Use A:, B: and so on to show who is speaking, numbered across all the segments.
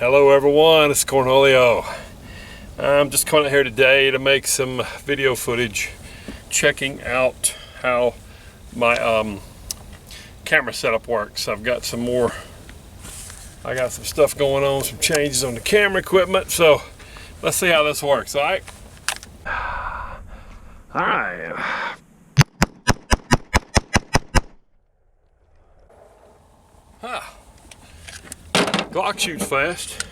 A: Hello everyone, it's Cornholio. I'm just coming out here today to make some video footage checking out how my camera setup works. I got some stuff going on, some changes on the camera equipment, so let's see how this works. All right. Glock shoots fast.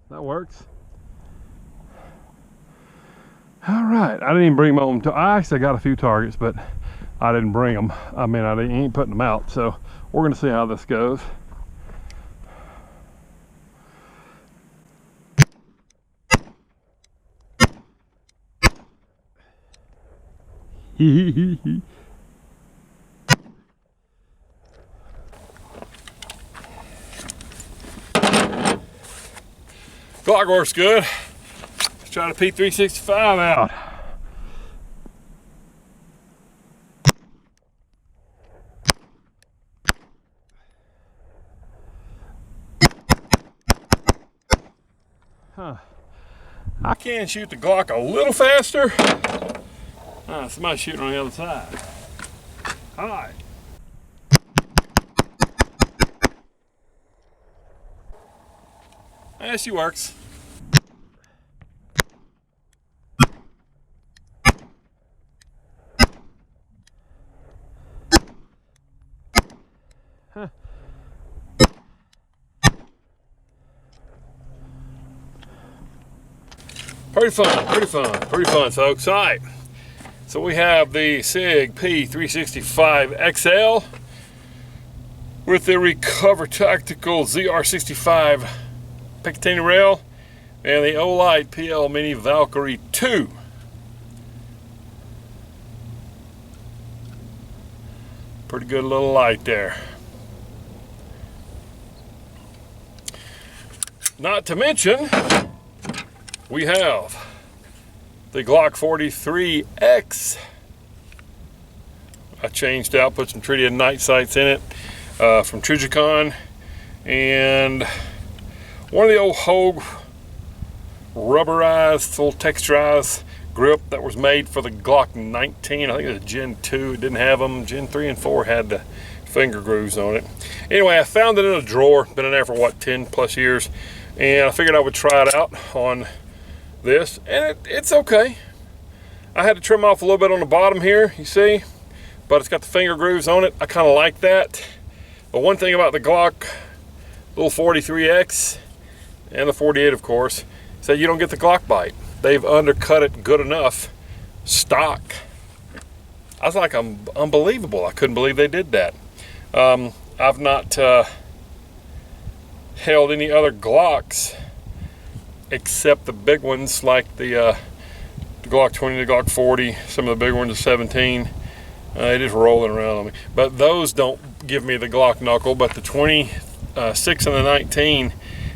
A: That works. All right, I didn't even bring my own. I actually got a few targets, but I didn't bring them. I mean, I ain't putting them out. So we're gonna see how this goes. Glock works good. Let's try the P365 out. I can shoot the Glock a little faster. Somebody's shooting on the other side. All right. Yeah, she works. Pretty fun, folks. All right. So we have the SIG P365XL with the Recover Tactical ZR65 Picatinny rail and the Olight PL Mini Valkyrie 2. Pretty good little light there. Not to mention, we have the Glock 43X. I changed out, put some tritium night sights in it from Trigicon, and one of the old Hogue rubberized, full texturized grip that was made for the Glock 19. I think it was Gen 2. It didn't have them. Gen 3 and 4 had the finger grooves on it. Anyway, I found it in a drawer. Been in there for what, 10 plus years, and I figured I would try it out on this, and it's okay. I had to trim off a little bit on the bottom here, you see, but it's got the finger grooves on it. I kind of like that. But one thing about the Glock, little 43X and the 48, of course, is that you don't get the Glock bite. They've undercut it good enough stock. I was like, unbelievable. I couldn't believe they did that. I've not held any other Glocks except the big ones like the Glock 20, the Glock 40, some of the big ones, the 17. It is rolling around on me. But those don't give me the Glock knuckle, but the 26 and the 19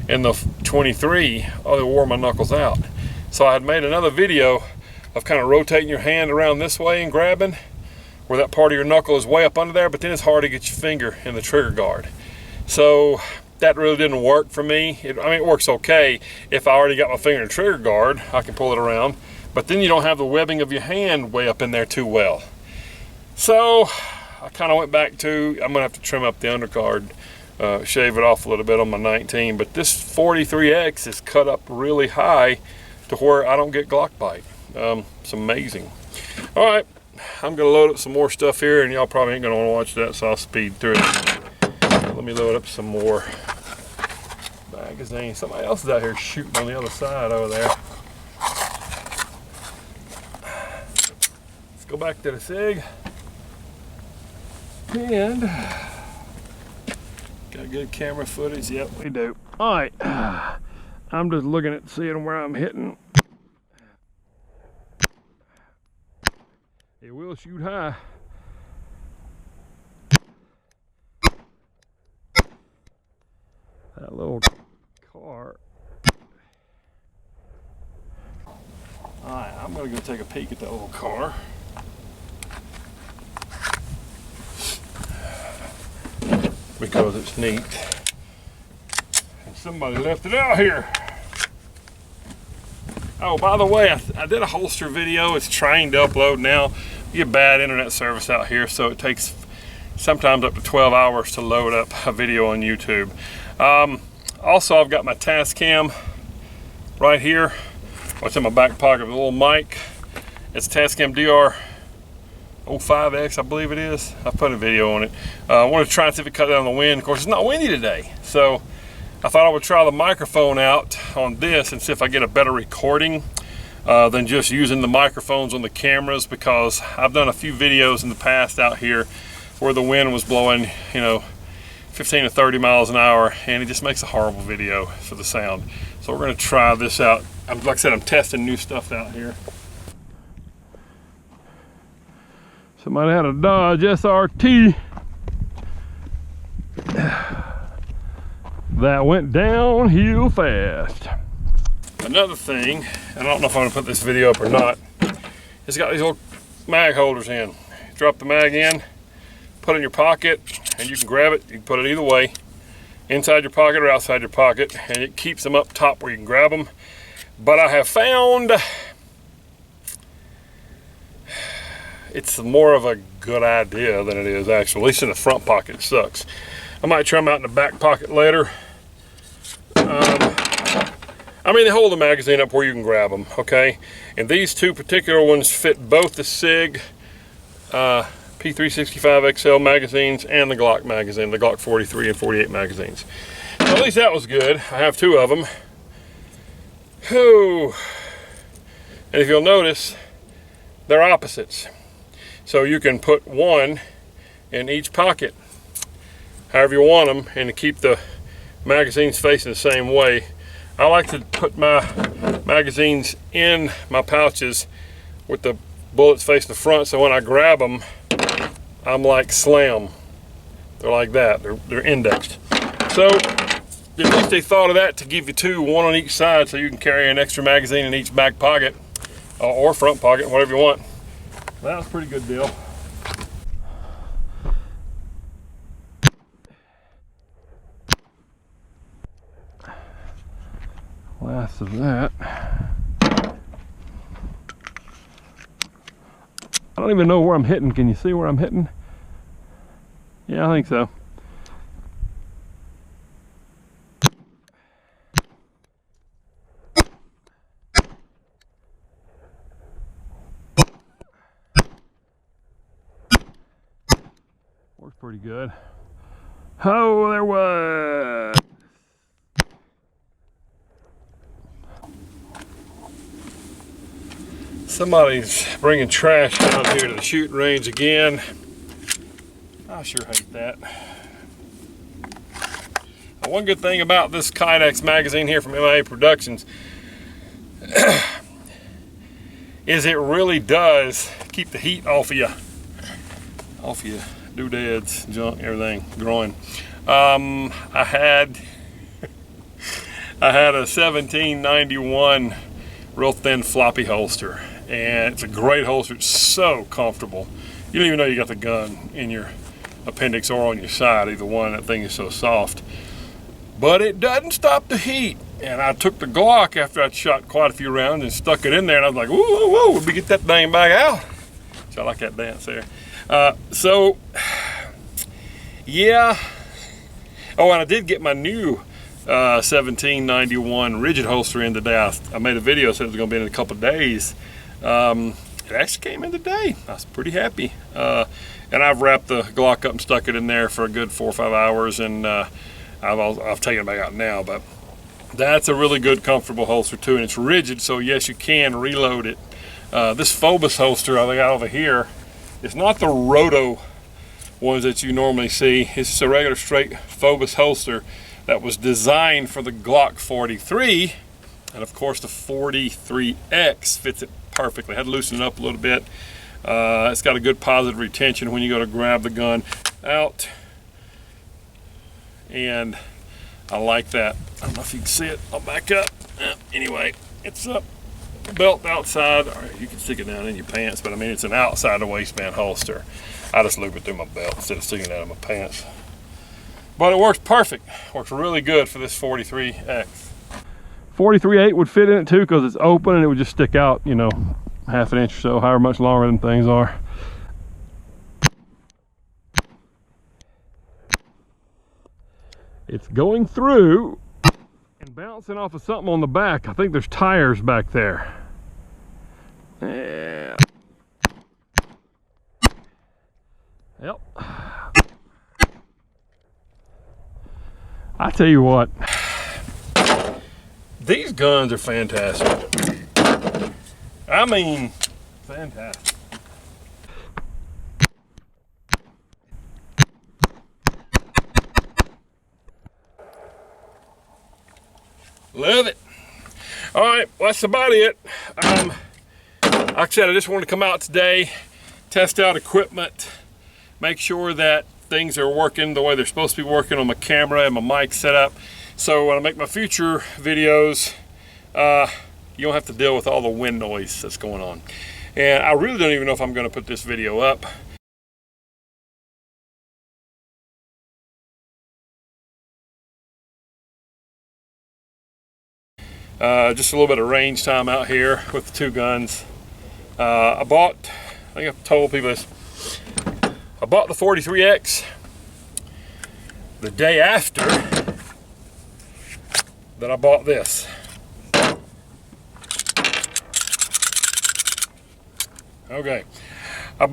A: and the 23, oh, they wore my knuckles out. So I had made another video of kind of rotating your hand around this way and grabbing, where that part of your knuckle is way up under there, but then it's hard to get your finger in the trigger guard. So that really didn't work for me. I mean, it works okay. If I already got my finger in the trigger guard, I can pull it around, but then you don't have the webbing of your hand way up in there too well. So I kind of went back to, I'm gonna have to trim up the undercard, shave it off a little bit on my 19, but this 43X is cut up really high to where I don't get Glock bite. It's amazing. All right, I'm gonna load up some more stuff here, and y'all probably ain't gonna wanna watch that, so I'll speed through it. Let me load up some more magazines. Somebody else is out here shooting on the other side over there. Let's go back to the SIG. And got good camera footage. Yep, we do. All right, I'm just looking at seeing where I'm hitting. It will shoot high. That little car I'm gonna go take a peek at that little car. Because it's neat. And somebody left it out here. Oh, by the way, I did a holster video. It's trying to upload now. You get bad internet service out here, so it takes sometimes up to 12 hours to load up a video on YouTube. Also, I've got my Tascam right here. What's in my back pocket with a little mic. It's Tascam DR05X, I believe it is. I put a video on it. I want to try and see if it cut down the wind. Of course, it's not windy today, so I thought I would try the microphone out on this and see if I get a better recording than just using the microphones on the cameras, because I've done a few videos in the past out here where the wind was blowing, you know, 15 to 30 miles an hour, and it just makes a horrible video for the sound. So we're going to try this out. Like I said, I'm testing new stuff out here. Somebody had a Dodge SRT that went downhill fast. Another thing, and I don't know if I'm going to put this video up or not, it's got these little mag holders in. Drop the mag in, put it in your pocket, and you can grab it. You can put it either way, inside your pocket or outside your pocket, and it keeps them up top where you can grab them. But I have found it's more of a good idea than it is actually. At least in the front pocket, it sucks. I might try them out in the back pocket later. I mean, they hold the magazine up where you can grab them, okay? And these two particular ones fit both the SIG P365XL magazines and the Glock magazine, the Glock 43 and 48 magazines. So at least that was good. I have two of them. Whew. And if you'll notice, they're opposites. So you can put one in each pocket, however you want them, and to keep the magazines facing the same way. I like to put my magazines in my pouches with the bullets facing the front, so when I grab them, I'm like slam. They're like that, they're indexed. So at least they thought of that to give you two, one on each side, so you can carry an extra magazine in each back pocket or front pocket, whatever you want. That was a pretty good deal. Last of that. I don't even know where I'm hitting. Can you see where I'm hitting? Yeah, I think so. Works pretty good. Oh, there was. Somebody's bringing trash down here to the shooting range again. I sure hate that. One good thing about this Kydex magazine here from MIA Productions is it really does keep the heat off of you. Off your doodads, junk, everything, growing. I had a 1791 real thin floppy holster, and it's a great holster. It's so comfortable. You don't even know you got the gun in your appendix or on your side, either one. That thing is so soft. But it doesn't stop the heat. And I took the Glock after I'd shot quite a few rounds and stuck it in there, and I was like, whoa, whoa, whoa, let me get that thing back out. So I like that dance there. Yeah. Oh, and I did get my new 1791 rigid holster in today. I made a video, said it was going to be in a couple of days. It actually came in today. I was pretty happy. And I've wrapped the Glock up and stuck it in there for a good 4 or 5 hours, and I've taken it back out now. But that's a really good, comfortable holster too, and it's rigid, so yes, you can reload it. This Phobos holster I got over here, it's not the Roto ones that you normally see. It's just a regular straight Phobos holster that was designed for the Glock 43, and of course the 43X fits it perfectly. I had to loosen it up a little bit. It's got a good positive retention when you go to grab the gun out, and I like that. I don't know if you can see it. I'll back up. Anyway, it's up. belt outside, or you can stick it down in your pants, but I mean, it's an outside the waistband holster. I just loop it through my belt instead of sticking it out of my pants. But it works perfect. Works really good for this 43X. 43.8 would fit in it too because it's open and it would just stick out, you know, half an inch or so, however much longer than things are. It's going through and bouncing off of something on the back. I think there's tires back there. Yeah. Yep. I tell you what, these guns are fantastic. I mean, fantastic. Love it. All right, well, that's about it. Like I said, I just wanted to come out today, test out equipment, make sure that things are working the way they're supposed to be working on my camera and my mic setup. So when I make my future videos, you don't have to deal with all the wind noise that's going on. And I really don't even know if I'm going to put this video up. Just a little bit of range time out here with the two guns. I think I've told people this, I bought the 43X the day after that I bought this. Okay, I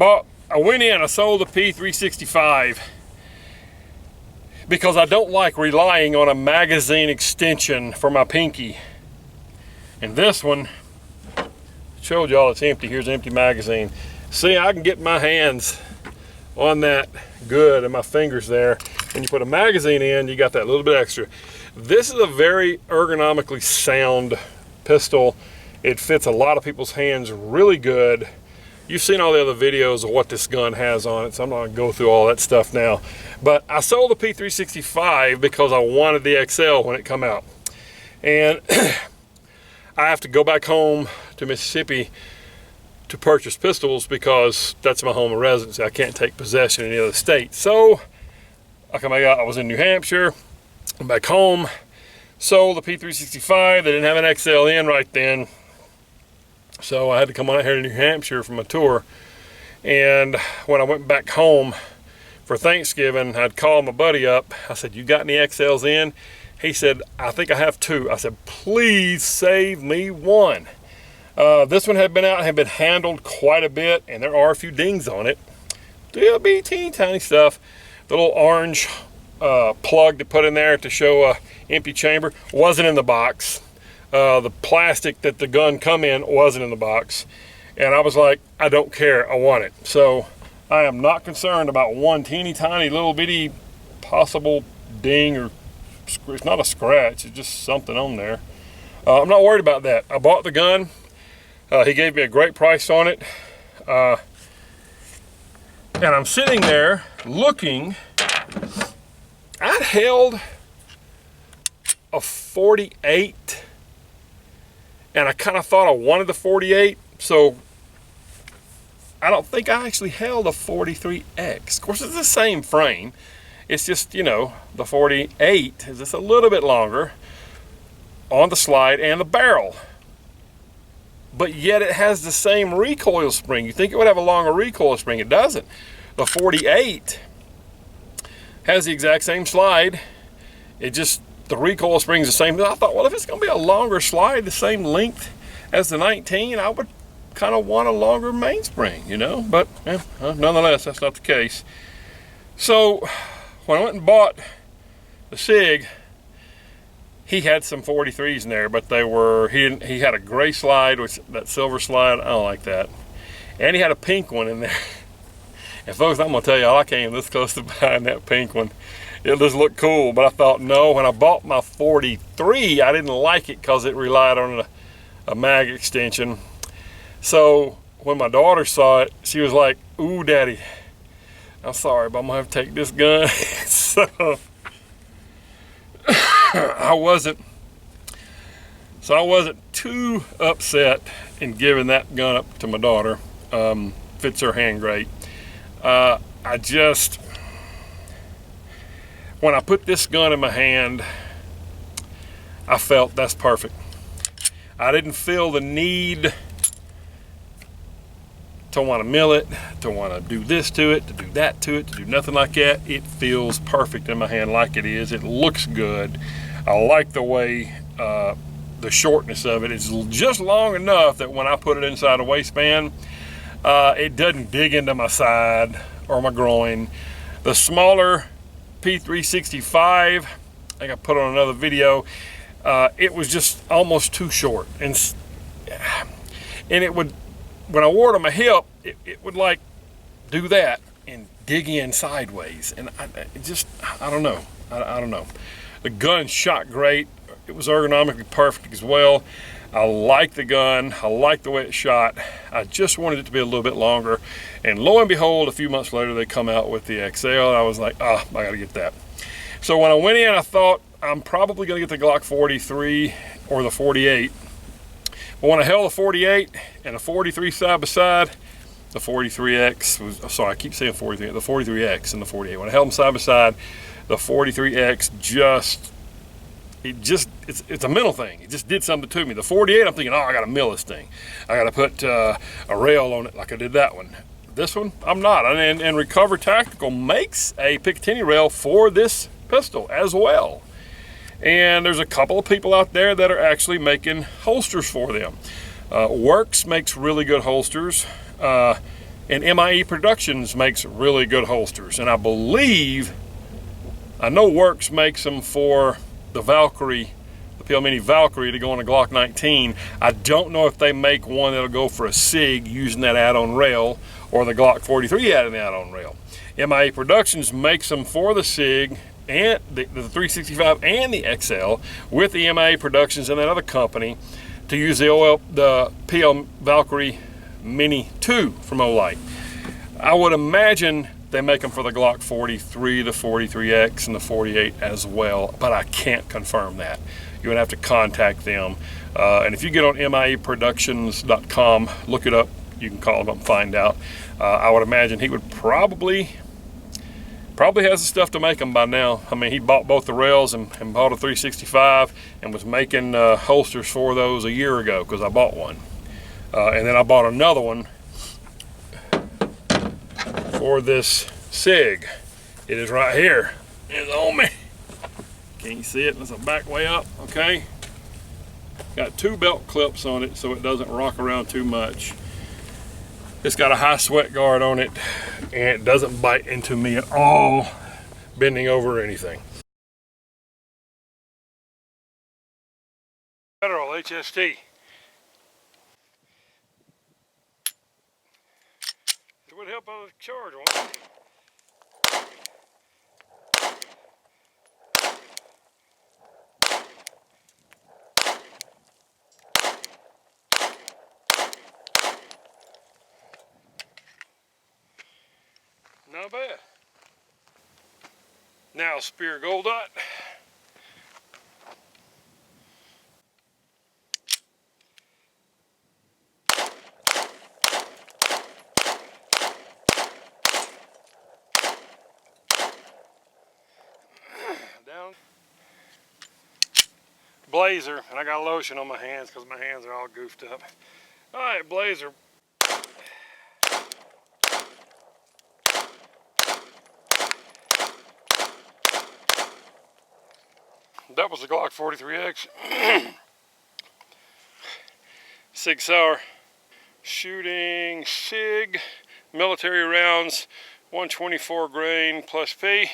A: went in, I sold the P365 because I don't like relying on a magazine extension for my pinky. And this one, showed y'all it's empty. Here's an empty magazine. See, I can get my hands on that good and my fingers there. When you put a magazine in, you got that little bit extra. This is a very ergonomically sound pistol. It fits a lot of people's hands really good. You've seen all the other videos of what this gun has on it, so I'm not gonna go through all that stuff now. But I sold the P365 because I wanted the XL when it come out. And I have to go back home to Mississippi to purchase pistols because that's my home of residency. I can't take possession in any other state. So I come back out, I was in New Hampshire, I'm back home, sold the P365. They didn't have an XL in right then. So I had to come on out here to New Hampshire for my tour. And when I went back home for Thanksgiving, I'd called my buddy up. I said, "You got any XLs in?" He said, "I think I have two." I said, "Please save me one." This one had been out and had been handled quite a bit, and there are a few dings on it. Still be teeny tiny stuff. The little orange plug to put in there to show a empty chamber wasn't in the box. The plastic that the gun come in wasn't in the box. And I was like, I don't care, I want it. So I am not concerned about one teeny tiny little bitty possible ding, or it's not a scratch, it's just something on there. I'm not worried about that. I bought the gun. He gave me a great price on it. And I'm sitting there looking. I'd held a 48, and I kind of thought I wanted the 48, so I don't think I actually held a 43X. Of course, it's the same frame. It's just, you know, the 48 is just a little bit longer on the slide and the barrel. But yet it has the same recoil spring. You think it would have a longer recoil spring. It doesn't. The 48 has the exact same slide. It just, the recoil spring is the same. I thought, well, if it's going to be a longer slide, the same length as the 19, I would kind of want a longer mainspring, you know. But nonetheless, that's not the case. So when I went and bought the SIG, he had some 43s in there, but they were, he had a gray slide, which that silver slide, I don't like that. And he had a pink one in there. And folks, I'm gonna tell y'all, I came this close to buying that pink one. It just looked cool, but I thought, no, when I bought my 43, I didn't like it because it relied on a mag extension. So when my daughter saw it, she was like, "Ooh, Daddy, I'm sorry, but I'm gonna have to take this gun." So I wasn't too upset in giving that gun up to my daughter. Fits her hand great. I just, when I put this gun in my hand, I felt that's perfect. I didn't feel the need to want to mill it, to want to do this to it, to do that to it, to do nothing like that. It feels perfect in my hand like it is. It looks good. I like the way the shortness of it is just long enough that when I put it inside a waistband, it doesn't dig into my side or my groin. The smaller P365, I think I put on another video, it was just almost too short, and it would, when I wore it on my hip, it would like do that and dig in sideways, and I don't know. I don't know. The gun shot great. It was ergonomically perfect as well. I like the gun. I like the way it shot. I just wanted it to be a little bit longer, and lo and behold, a few months later they come out with the XL, and I was like, I gotta get that. So when I went in, I thought I'm probably gonna get the Glock 43 or the 48. But when I held the 48 and the 43 side by side, the 43X was, sorry, I keep saying 43, the 43X and the 48. When I held them side by side, the 43X it's a mental thing. It just did something to me. The 48, I'm thinking, I gotta mill this thing. I gotta put a rail on it like I did that one. This one, I'm not. And Recover Tactical makes a Picatinny rail for this pistol as well. And there's a couple of people out there that are actually making holsters for them. Works makes really good holsters, and MIE Productions makes really good holsters. And I know Works makes them for the Valkyrie, the PL Mini Valkyrie to go on a Glock 19. I don't know if they make one that'll go for a SIG using that add-on rail, or the Glock 43 adding the add-on rail. MIE Productions makes them for the SIG and the 365 and the XL with the MIA Productions and that other company to use the PL Valkyrie Mini 2 from Olight. I would imagine they make them for the Glock 43, the 43X, and the 48 as well, but I can't confirm that. You would have to contact them. And if you get on mieproductions.com, look it up, you can call them up and find out. I would imagine he would probably has the stuff to make them by now. I mean, he bought both the rails and bought a 365 and was making holsters for those a year ago, because I bought one. And then I bought another one for this SIG. It is right here. It's on me. Can you see it? Let's back way up, okay? Got 2 belt clips on it so it doesn't rock around too much. It's got a high sweat guard on it, and it doesn't bite into me at all, bending over or anything. Federal HST. It would help on the charge, won't it? Not bad. Now Spear Gold Dot. Down. Blazer, and I got lotion on my hands because my hands are all goofed up. All right, Blazer. That was the Glock 43X. Sig Sauer shooting SIG military rounds, 124 grain plus P.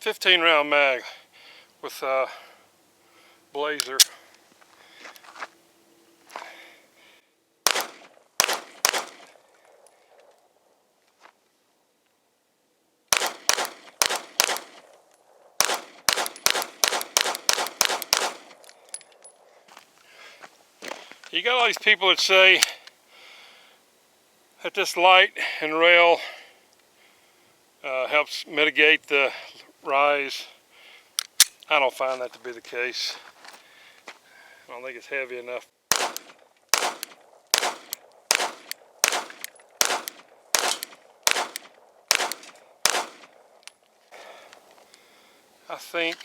A: .15 round mag with Blazer. You got all these people that say that this light and rail helps mitigate the rise. I don't find that to be the case. I don't think it's heavy enough. I think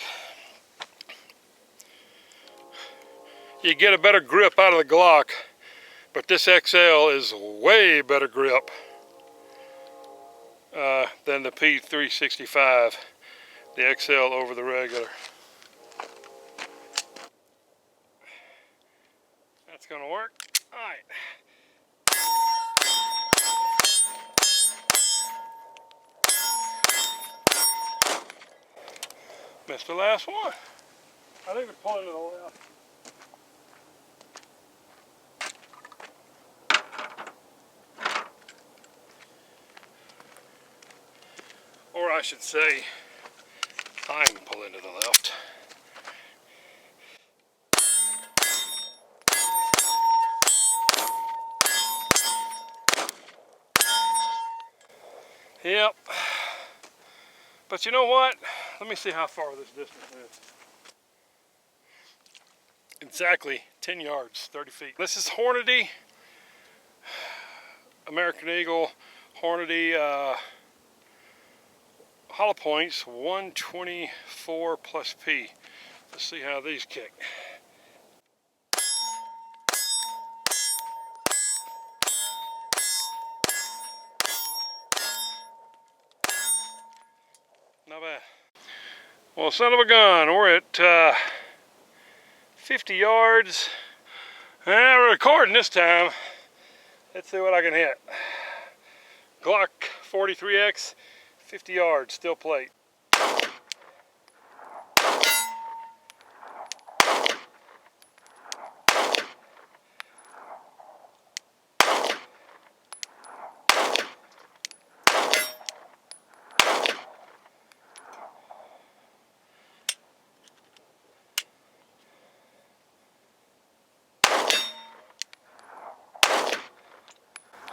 A: you get a better grip out of the Glock, but this XL is way better grip than the P365, the XL over the regular. That's gonna work. All right. Missed the last one. I think we're pulling to the left. Or I should say, I'm pulling to the left. Yep. But you know what? Let me see how far this distance is. Exactly 10 yards, 30 feet. This is Hornady, American Eagle, Hornady hollow points 124 plus P. Let's see how these kick. Not bad. Well, son of a gun, we're at 50 yards. We're recording this time. Let's see what I can hit. Glock 43X, 50 yards, steel plate.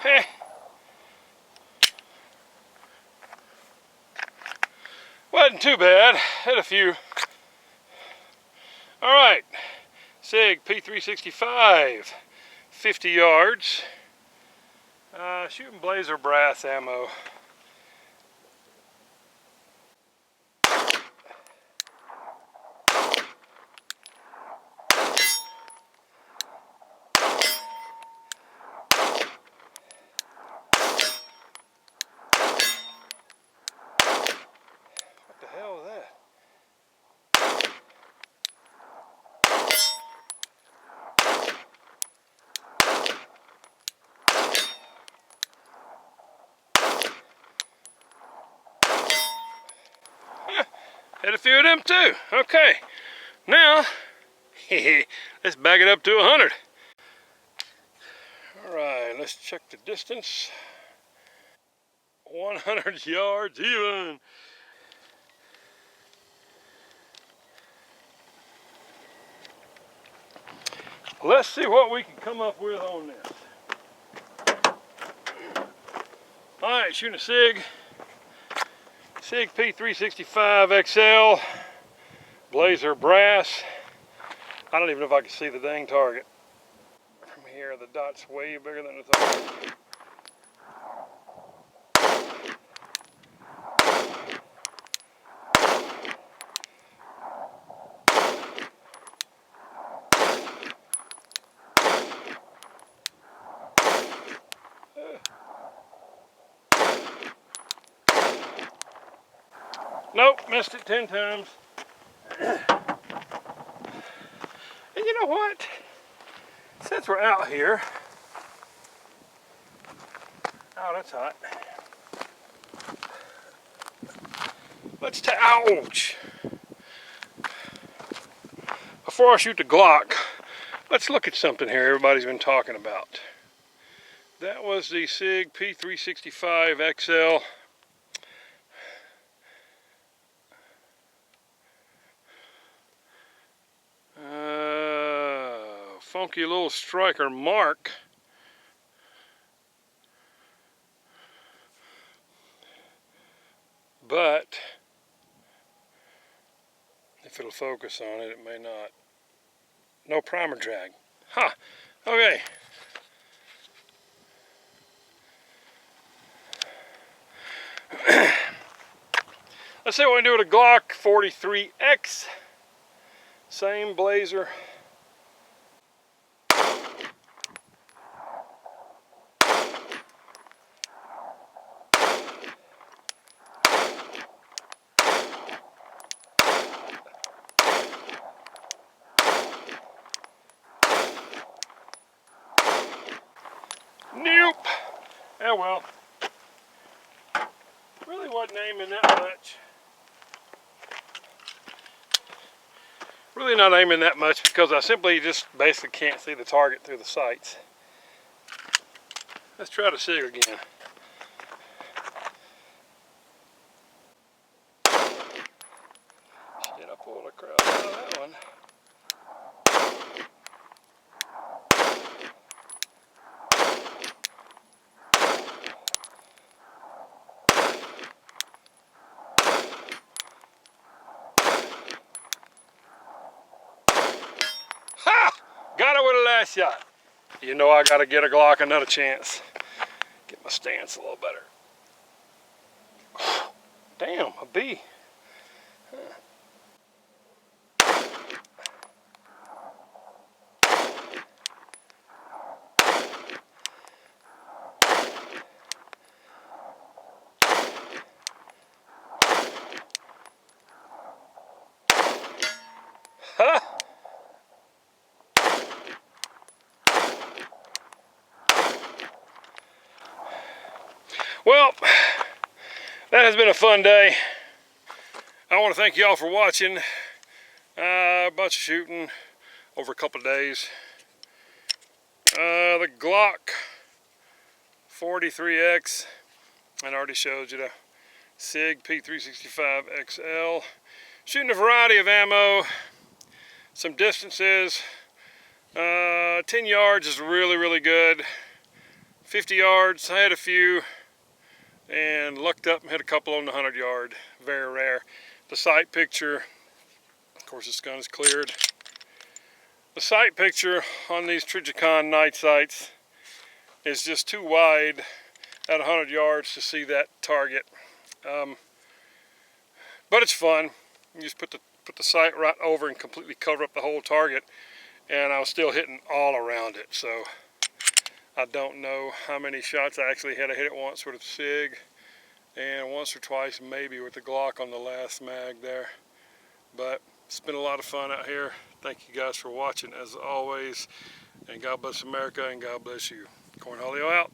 A: Hey. Wasn't too bad, hit a few. All right, SIG P365, 50 yards. Shooting blazer brass ammo. What the hell is that? Hit a few of them too. Okay, now let's back it up to 100. All right, let's check the distance. 100 yards even. Let's see what we can come up with on this. All right, shooting a SIG P365XL, blazer brass. I don't even know if I can see the dang target. From here, the dot's way bigger than the target. Nope, missed it 10 times. And you know what? Since we're out here, oh, that's hot. Let's ouch! Before I shoot the Glock, let's look at something here everybody's been talking about. That was the SIG P365XL. funky little striker mark. But if it'll focus on it, it may not. No primer drag. Huh. Okay. Let's see what we can do with a Glock 43X. Same blazer. Nope. Oh well. Really wasn't aiming that much. Really not aiming that much because I simply just basically can't see the target through the sights. Let's try the SIG again. Shit, I pulled a crap out of that one. Ha! Got it with a last shot. You know I gotta get a Glock another chance. Get my stance a little better. Damn, a bee. Huh? Well, that has been a fun day. I want to thank y'all for watching. A bunch of shooting over a couple of days. The Glock 43X, I already showed you the SIG P365XL. Shooting a variety of ammo, some distances. 10 yards is really good. 50 yards, I had a few, and lucked up and hit a couple on the 100 yard. Very rare. The sight picture, of course this gun is cleared. The sight picture on these Trijicon night sights is just too wide at 100 yards to see that target. But it's fun. You just put the sight right over and completely cover up the whole target, and I was still hitting all around it. So I don't know how many shots I actually had. I hit it once with a SIG, and once or twice maybe with the Glock on the last mag there. But it's been a lot of fun out here. Thank you guys for watching as always, and God bless America and God bless you. Cornholio out.